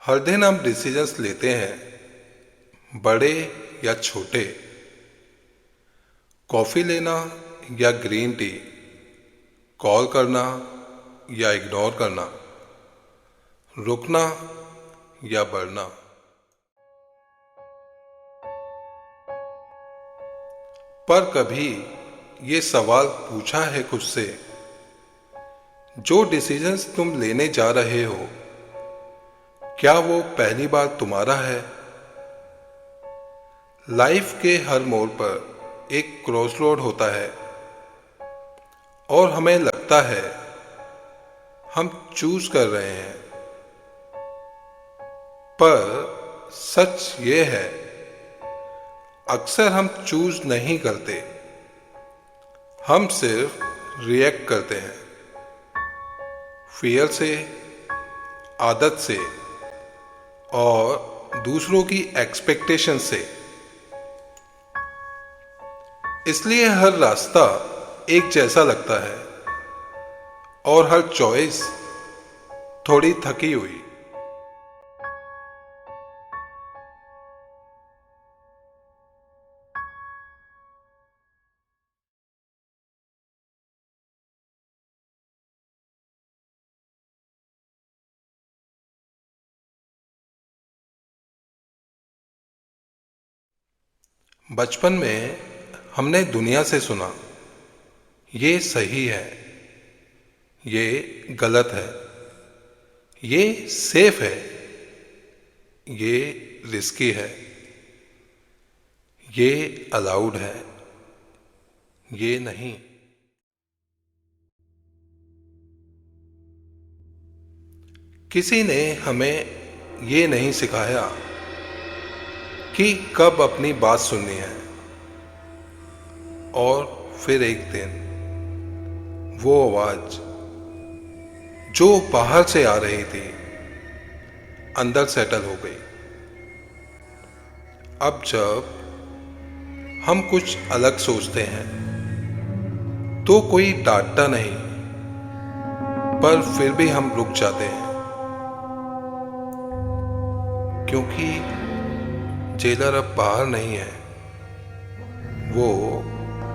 हर दिन हम डिसीजंस लेते हैं, बड़े या छोटे। कॉफ़ी लेना या ग्रीन टी, कॉल करना या इग्नोर करना, रुकना या बढ़ना। पर कभी ये सवाल पूछा है खुद से, जो डिसीजंस तुम लेने जा रहे हो, क्या वो पहली बार तुम्हारा है? लाइफ के हर मोड़ पर एक क्रॉसरोड होता है और हमें लगता है हम चूज कर रहे हैं, पर सच ये है अक्सर हम चूज नहीं करते, हम सिर्फ रिएक्ट करते हैं। फियर से, आदत से और दूसरों की एक्सपेक्टेशन से। इसलिए हर रास्ता एक जैसा लगता है और हर चॉइस थोड़ी थकी हुई। बचपन में हमने दुनिया से सुना, ये सही है, ये गलत है, ये सेफ है, ये रिस्की है, ये अलाउड है, ये नहीं। किसी ने हमें ये नहीं सिखाया कि कब अपनी बात सुननी है। और फिर एक दिन वो आवाज जो बाहर से आ रही थी, अंदर सेटल हो गई। अब जब हम कुछ अलग सोचते हैं तो कोई डांटता नहीं, पर फिर भी हम रुक जाते हैं, क्योंकि जेलर अब बाहर नहीं है, वो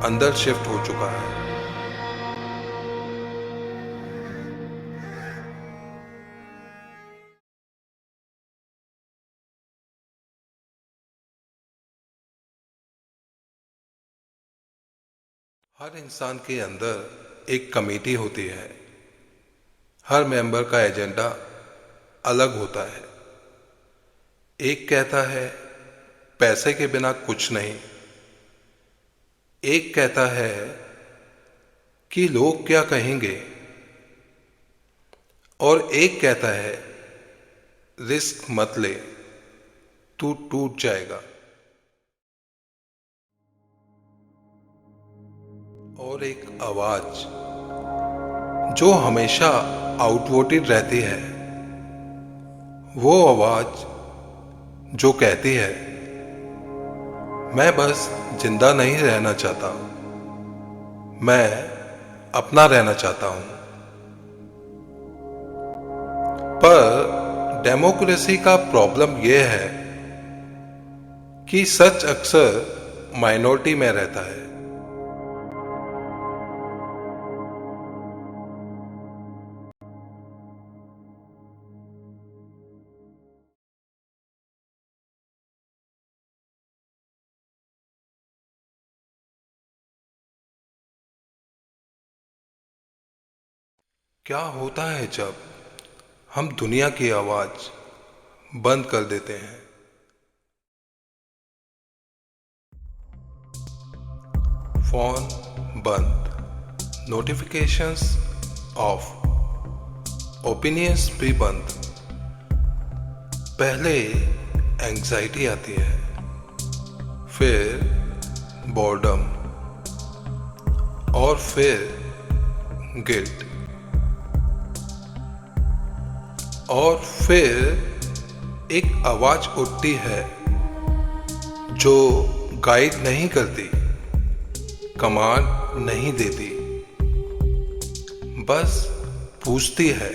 अंदर शिफ्ट हो चुका है। हर इंसान के अंदर एक कमेटी होती है। हर मेंबर का एजेंडा अलग होता है। एक कहता है पैसे के बिना कुछ नहीं, एक कहता है कि लोग क्या कहेंगे, और एक कहता है रिस्क मत ले, तू टूट जाएगा। और एक आवाज जो हमेशा आउटवोटेड रहती है, वो आवाज जो कहती है मैं बस जिंदा नहीं रहना चाहता, मैं अपना रहना चाहता हूं। पर डेमोक्रेसी का प्रॉब्लम यह है कि सच अक्सर माइनॉरिटी में रहता है। क्या होता है जब हम दुनिया की आवाज बंद कर देते हैं? फोन बंद, नोटिफिकेशंस ऑफ, ओपिनियंस भी बंद। पहले एंजाइटी आती है, फिर बोर्डम, और फिर गिल्ट, और फिर एक आवाज उठती है जो गाइड नहीं करती, कमांड नहीं देती, बस पूछती है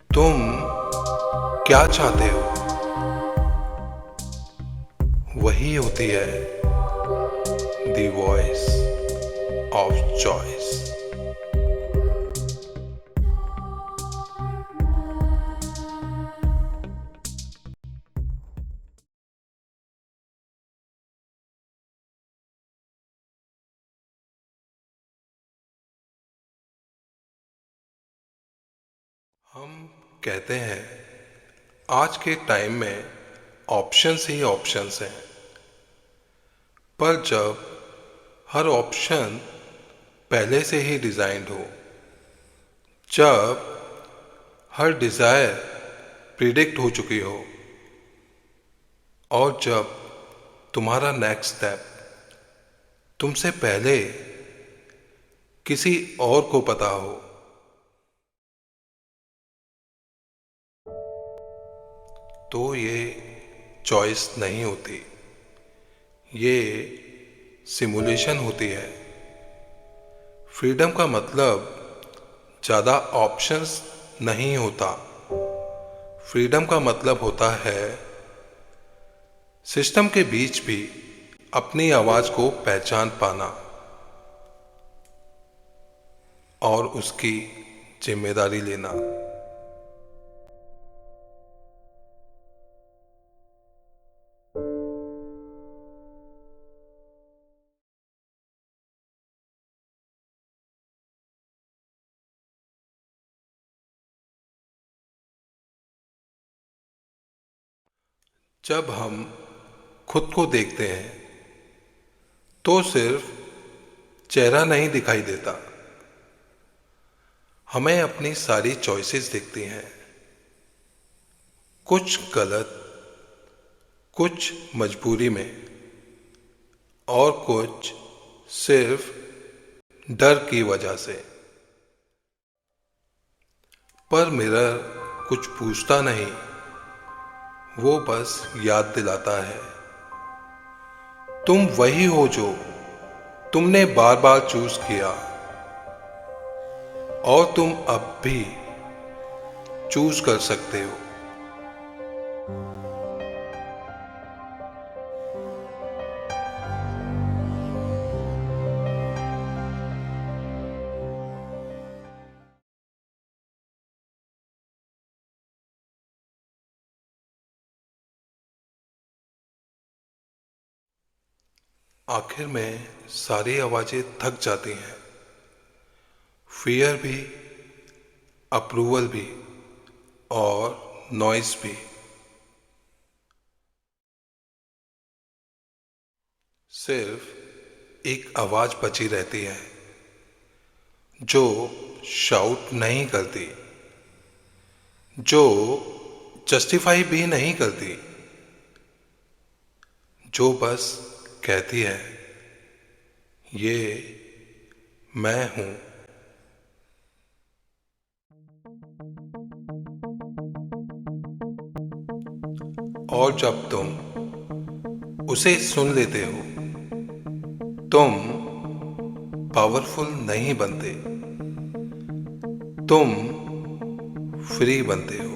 तुम क्या चाहते हो, वही होती है द वॉइस ऑफ चॉइस। हम कहते हैं आज के टाइम में ऑप्शंस ही ऑप्शंस हैं, पर जब हर ऑप्शन पहले से ही डिजाइंड हो, जब हर डिजायर प्रिडिक्ट हो चुकी हो, और जब तुम्हारा नेक्स्ट स्टेप तुमसे पहले किसी और को पता हो, तो ये चॉइस नहीं होती, ये सिमुलेशन होती है। फ्रीडम का मतलब ज़्यादा ऑप्शंस नहीं होता। फ्रीडम का मतलब होता है सिस्टम के बीच भी अपनी आवाज को पहचान पाना और उसकी जिम्मेदारी लेना। जब हम खुद को देखते हैं तो सिर्फ चेहरा नहीं दिखाई देता, हमें अपनी सारी चॉइसेस दिखती हैं। कुछ गलत, कुछ मजबूरी में, और कुछ सिर्फ डर की वजह से। पर मिरर कुछ पूछता नहीं, वो बस याद दिलाता है तुम वही हो जो तुमने बार बार चूज किया, और तुम अब भी चूज कर सकते हो। आखिर में सारी आवाजें थक जाती हैं, फियर भी, अप्रूवल भी, और नॉइस भी। सिर्फ एक आवाज बची रहती है जो शाउट नहीं करती, जो जस्टिफाई भी नहीं करती, जो बस कहती है ये मैं हूं। और जब तुम उसे सुन लेते हो, तुम पावरफुल नहीं बनते, तुम फ्री बनते हो।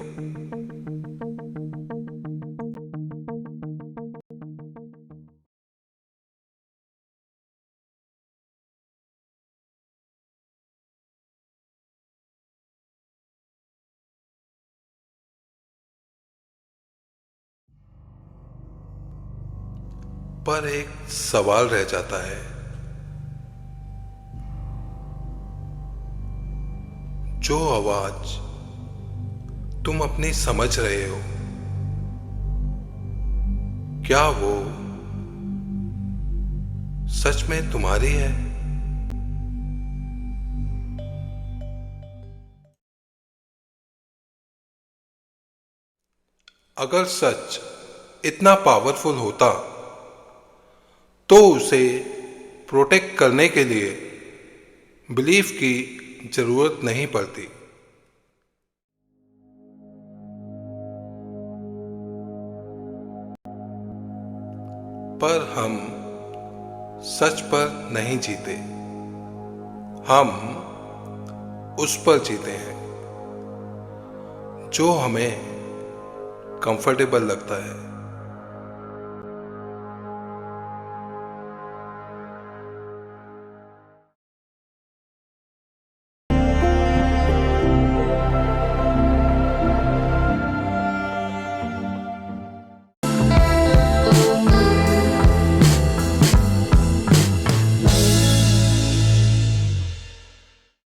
पर एक सवाल रह जाता है, जो आवाज तुम अपनी समझ रहे हो, क्या वो सच में तुम्हारी है? अगर सच इतना पावरफुल होता तो उसे प्रोटेक्ट करने के लिए बिलीफ की जरूरत नहीं पड़ती। पर हम सच पर नहीं जीते, हम उस पर जीते हैं जो हमें कंफर्टेबल लगता है।